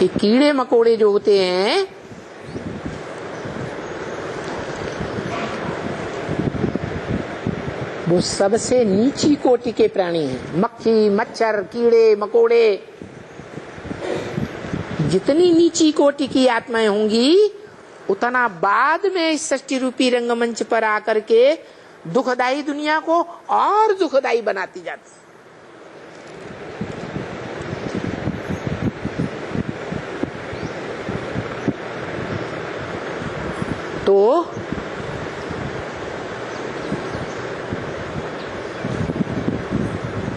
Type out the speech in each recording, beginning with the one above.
कि कीड़े मकोड़े जो होते हैं वो सबसे नीची कोटि के प्राणी हैं। मक्खी, मच्छर, कीड़े मकोड़े, जितनी नीची कोटि की आत्माएं होंगी उतना बाद में इस सृष्टि रूपी रंगमंच पर आकर के दुखदाई दुनिया को और दुखदाई बनाती जाती। तो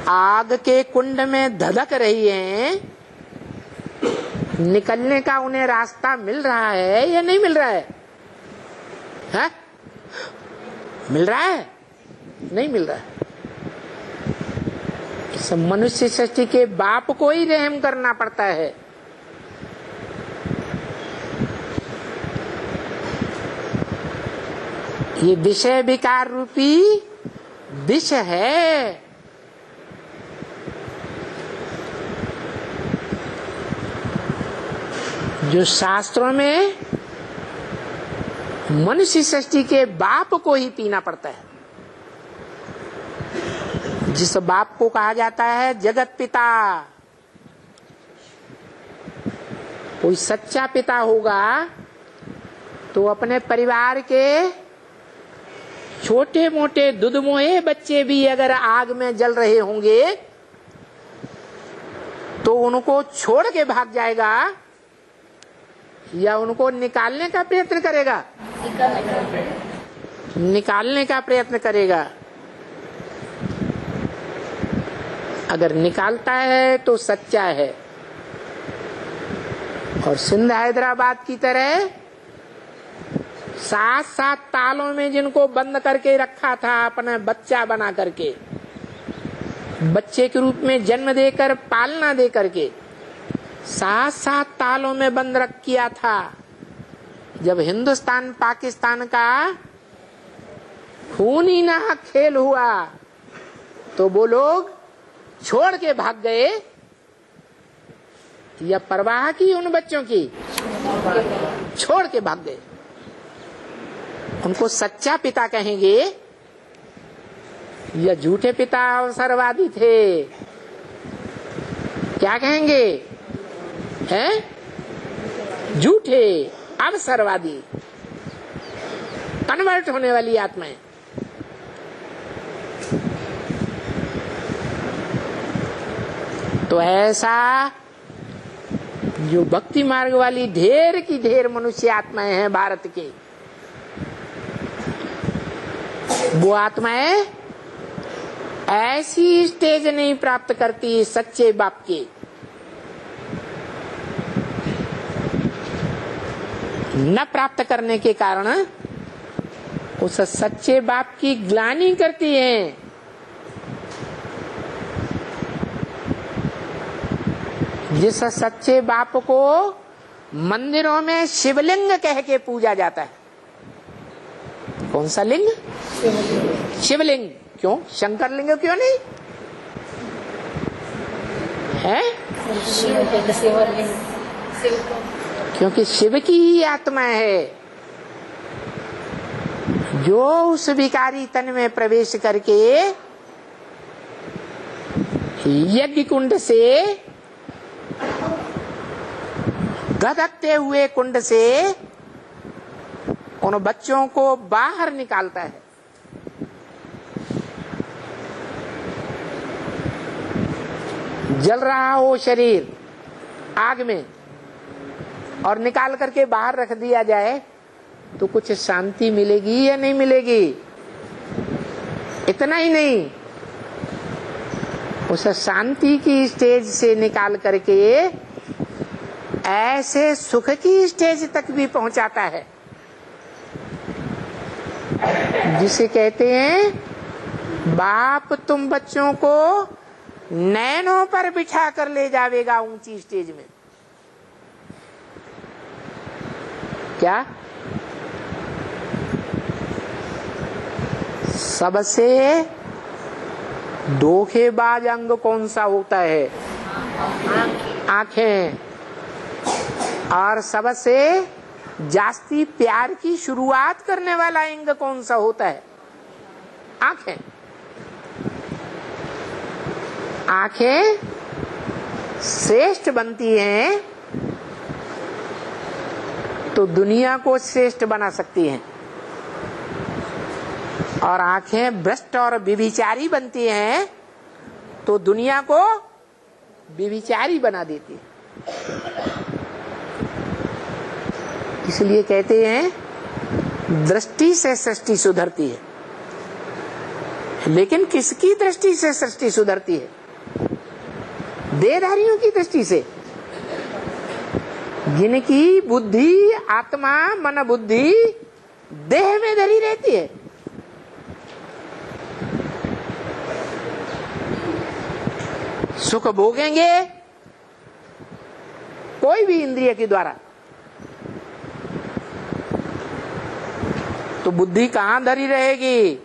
आग के कुंड में धधक रही हैं, निकलने का उन्हें रास्ता मिल रहा है या नहीं मिल रहा है? है? मिल रहा है? नहीं मिल रहा है। इस मनुष्य सृष्टि के बाप को ही रहम करना पड़ता है। ये विषय विकार रूपी विष है। जो शास्त्रों में मनुष्य सृष्टि के बाप को ही पीना पड़ता है, जिस बाप को कहा जाता है जगत पिता। कोई सच्चा पिता होगा तो अपने परिवार के छोटे मोटे दुधमोहे बच्चे भी अगर आग में जल रहे होंगे तो उनको छोड़ के भाग जाएगा या उनको निकालने का प्रयत्न करेगा? निकालने का प्रयत्न करेगा। अगर निकालता है तो सच्चा है। और सिंध हैदराबाद की तरह 7-7 तालों में जिनको बंद करके रखा था, अपना बच्चा बना करके, बच्चे के रूप में जन्म देकर पालना दे करके 7-7 तालों में बंद रख किया था। जब हिंदुस्तान पाकिस्तान का खूनी ना खेल हुआ तो वो लोग छोड़ के भाग गए या परवाह की उन बच्चों की? छोड़ के भाग गए। उनको सच्चा पिता कहेंगे या झूठे पिता अवसरवादी थे? क्या कहेंगे? हैं? झूठे अवसरवादी, कन्वर्ट होने वाली आत्माएं। तो ऐसा जो भक्ति मार्ग वाली ढेर की ढेर मनुष्य आत्माएं हैं भारत के, वो आत्माएं ऐसी स्टेज नहीं प्राप्त करती सच्चे बाप की। न प्राप्त करने के कारण उस सच्चे बाप की ग्लानि करती हैं। जिस सच्चे बाप को मंदिरों में शिवलिंग कह के पूजा जाता है। कौन सा लिंग? शिवलिंग। क्यों? शंकर लिंग क्यों नहीं है? क्योंकि शिव की ही आत्मा है जो उस विकारी तन में प्रवेश करके यज्ञ कुंड से, गदकते हुए कुंड से उन बच्चों को बाहर निकालता है। जल रहा हो शरीर आग में और निकाल करके बाहर रख दिया जाए तो कुछ शांति मिलेगी या नहीं मिलेगी? इतना ही नहीं, उस शांति की स्टेज से निकाल करके ऐसे सुख की स्टेज तक भी पहुंचाता है जिसे कहते हैं बाप तुम बच्चों को नैनों पर बिठा कर ले जावेगा ऊंची स्टेज में। क्या? सबसे धोखेबाज अंग कौन सा होता है? आंखें। और सबसे जास्ती प्यार की शुरुआत करने वाला अंग कौन सा होता है? आंखें। आंखें श्रेष्ठ बनती हैं तो दुनिया को श्रेष्ठ बना सकती हैं, और आंखें भ्रष्ट और व्यभिचारी बनती हैं तो दुनिया को व्यभिचारी बना देती है। इसलिए कहते हैं दृष्टि से सृष्टि सुधरती है। लेकिन किसकी दृष्टि से सृष्टि सुधरती है? देहधारियों की दृष्टि से, जिनकी बुद्धि, आत्मा, मन बुद्धि देह में धरी रहती है। सुख भोगेंगे कोई भी इंद्रिय के द्वारा, तो बुद्धि कहां धरी रहेगी?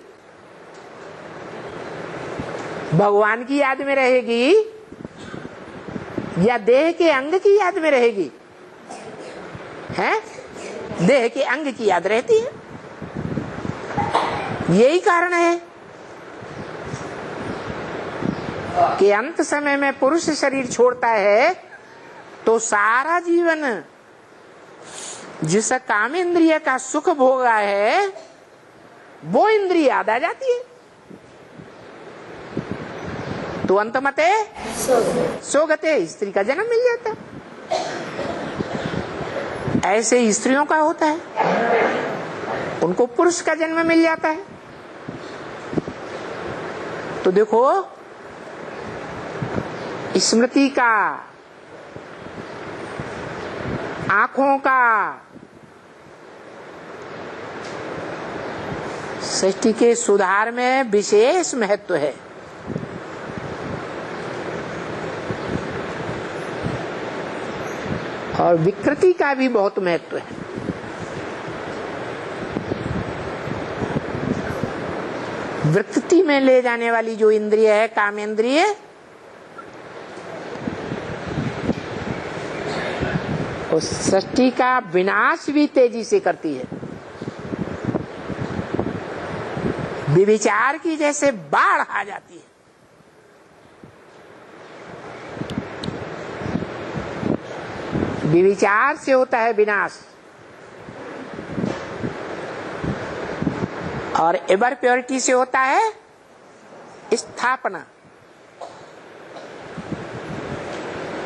भगवान की याद में रहेगी या देह के अंग की याद में रहेगी? हैं? देह के अंग की याद रहती है। यही कारण है कि अंत समय में पुरुष शरीर छोड़ता है तो सारा जीवन जिस कामेंद्रिय का सुख भोगा है वो इंद्रिय याद आ जाती है, तो अंतमते सोगते स्त्री का जन्म मिल जाता है। ऐसे स्त्रियों का होता है, उनको पुरुष का जन्म मिल जाता है। तो देखो, स्मृति का, आंखों का सृष्टि के सुधार में विशेष महत्व है। और विकृति का भी बहुत महत्व है। विकृति में ले जाने वाली जो इंद्रिय है, कामेंद्रिय, उस सृष्टि का विनाश भी तेजी से करती है। व्यभिचार की जैसे बाढ़ आ जाती है। व्यभिचार से होता है विनाश, और एवर प्योरिटी से होता है स्थापना।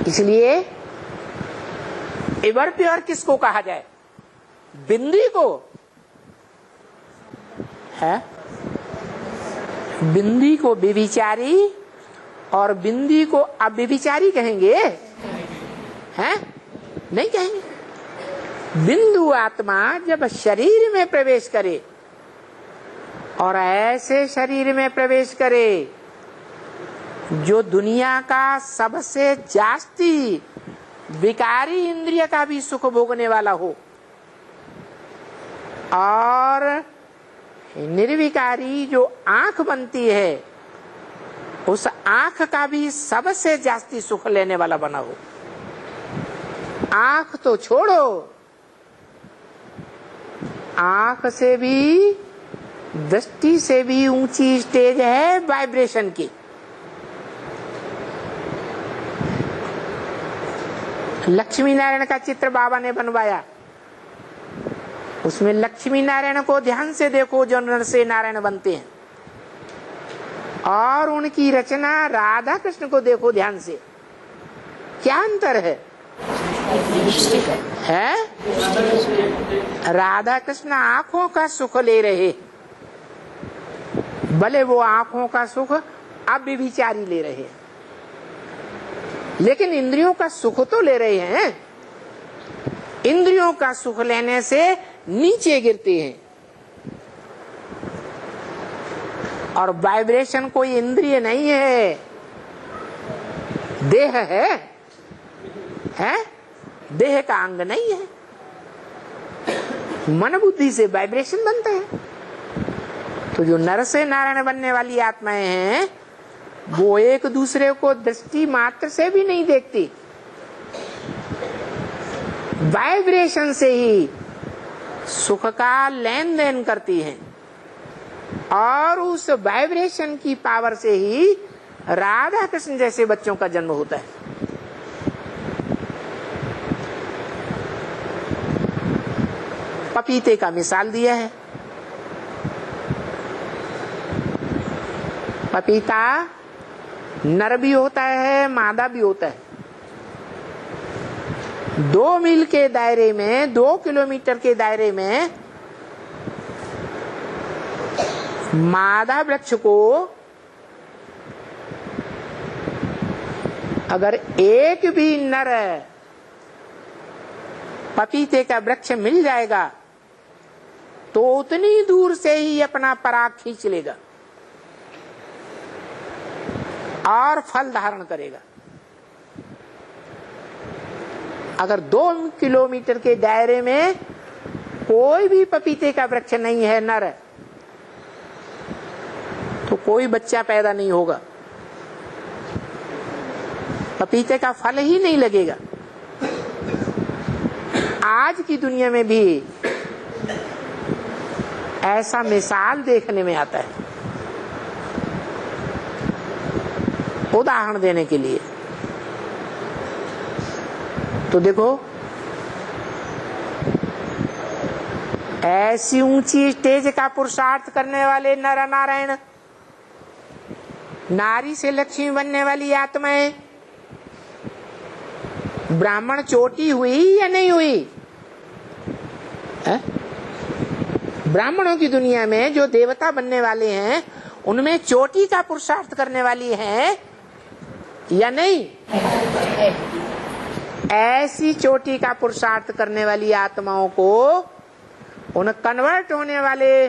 इसलिए एवर प्योर किसको कहा जाए? बिंदी को है, बिंदी को व्यभिचारी और बिंदी को अव्यभिचारी कहेंगे? हैं? नहीं कहेंगे। बिंदु आत्मा जब शरीर में प्रवेश करे, और ऐसे शरीर में प्रवेश करे जो दुनिया का सबसे जास्ती विकारी इंद्रिय का भी सुख भोगने वाला हो, और निर्विकारी जो आंख बनती है उस आंख का भी सबसे जास्ती सुख लेने वाला बना हो। आंख तो छोड़ो, आंख से भी, दृष्टि से भी ऊंची स्टेज है वाइब्रेशन की। लक्ष्मी नारायण का चित्र बाबा ने बनवाया, उसमें लक्ष्मी नारायण को ध्यान से देखो जो नर से नारायण बनते हैं, और उनकी रचना राधा कृष्ण को देखो ध्यान से, क्या अंतर है? राधा कृष्ण आंखों का सुख ले रहे, भले वो आंखों का सुख अव्यभिचारी ले रहे हैं, लेकिन इंद्रियों का सुख तो ले रहे हैं। इंद्रियों का सुख लेने से नीचे गिरते हैं, और वाइब्रेशन कोई इंद्रिय नहीं है, देह है, देह का अंग नहीं है। मन बुद्धि से वाइब्रेशन बनता है। तो जो नर से नारायण बनने वाली आत्माएं हैं वो एक दूसरे को दृष्टि मात्र से भी नहीं देखती, वाइब्रेशन से ही सुख का लेन देन करती हैं और उस वाइब्रेशन की पावर से ही राधा कृष्ण जैसे बच्चों का जन्म होता है। पपीते का मिसाल दिया है। पपीता नर भी होता है, मादा भी होता है। 2 मील के दायरे में, 2 किलोमीटर के दायरे में मादा वृक्ष को अगर एक भी नर पपीते का वृक्ष मिल जाएगा तो उतनी दूर से ही अपना पराग खींच लेगा और फल धारण करेगा। अगर 2 किलोमीटर के दायरे में कोई भी पपीते का वृक्ष नहीं है नर, तो कोई बच्चा पैदा नहीं होगा, पपीते का फल ही नहीं लगेगा। आज की दुनिया में भी ऐसा मिसाल देखने में आता है। उदाहरण देने के लिए तो देखो, ऐसी ऊंची स्टेज का पुरुषार्थ करने वाले नर नारायण, नारी से लक्ष्मी बनने वाली आत्माएं, ब्राह्मण चोटी हुई या नहीं हुई है? ब्राह्मणों की दुनिया में जो देवता बनने वाले हैं उनमें चोटी का पुरुषार्थ करने वाली है या नहीं? ऐसी चोटी का पुरुषार्थ करने वाली आत्माओं को उन कन्वर्ट होने वाले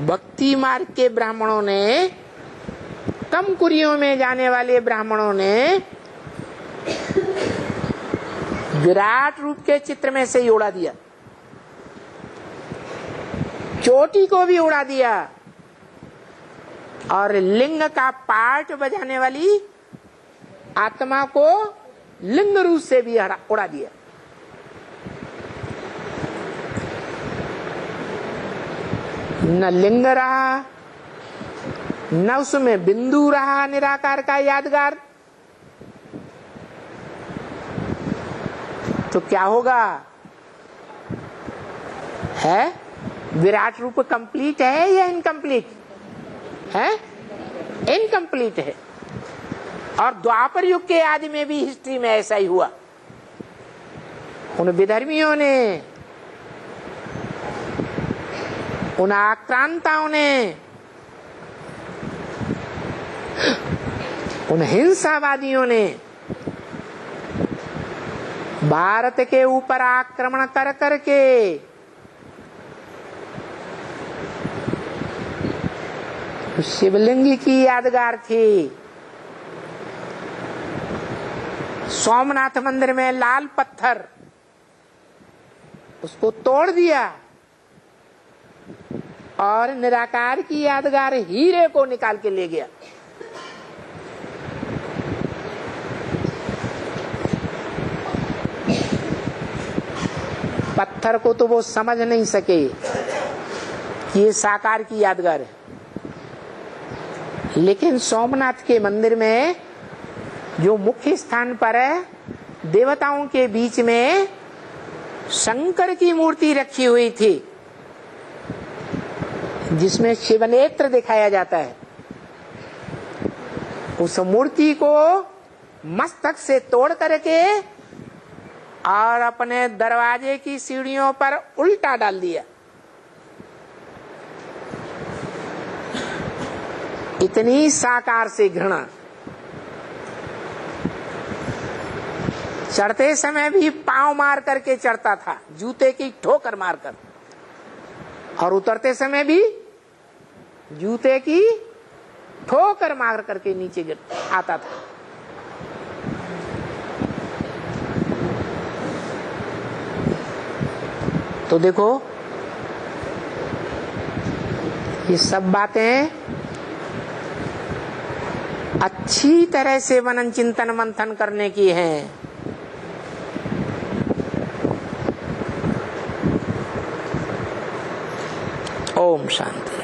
भक्ति मार्ग के ब्राह्मणों ने, कम कुरियों में जाने वाले ब्राह्मणों ने विराट रूप के चित्र में से ही उड़ा दिया, चोटी को भी उड़ा दिया और लिंग का पार्ट बजाने वाली आत्मा को लिंग रूप से भी उड़ा दिया। न लिंग रहा, न उसमें बिंदु रहा निराकार का यादगार। तो क्या होगा? है विराट रूप कंप्लीट है या इनकम्प्लीट है? इनकम्प्लीट है। और द्वापर युग के आदि में भी हिस्ट्री में ऐसा ही हुआ। उन विधर्मियों ने, उन आक्रांताओं ने, उन हिंसावादियों ने भारत के ऊपर आक्रमण कर करके शिवलिंग की यादगार थी, सोमनाथ मंदिर में लाल पत्थर, उसको तोड़ दिया और निराकार की यादगार हीरे को निकाल के ले गया। पत्थर को तो वो समझ नहीं सके कि ये साकार की यादगार है, लेकिन सोमनाथ के मंदिर में जो मुख्य स्थान पर है, देवताओं के बीच में शंकर की मूर्ति रखी हुई थी जिसमें शिवनेत्र दिखाया जाता है। उस मूर्ति को मस्तक से तोड़ करके और अपने दरवाजे की सीढ़ियों पर उल्टा डाल दिया। इतनी साकार से घृणा। चढ़ते समय भी पांव मार करके चढ़ता था, जूते की ठोकर मारकर, और उतरते समय भी जूते की ठोकर मार करके नीचे गिर आता था। तो देखो, ये सब बातें अच्छी तरह से मनन चिंतन मंथन करने की हैं। ओम शांति।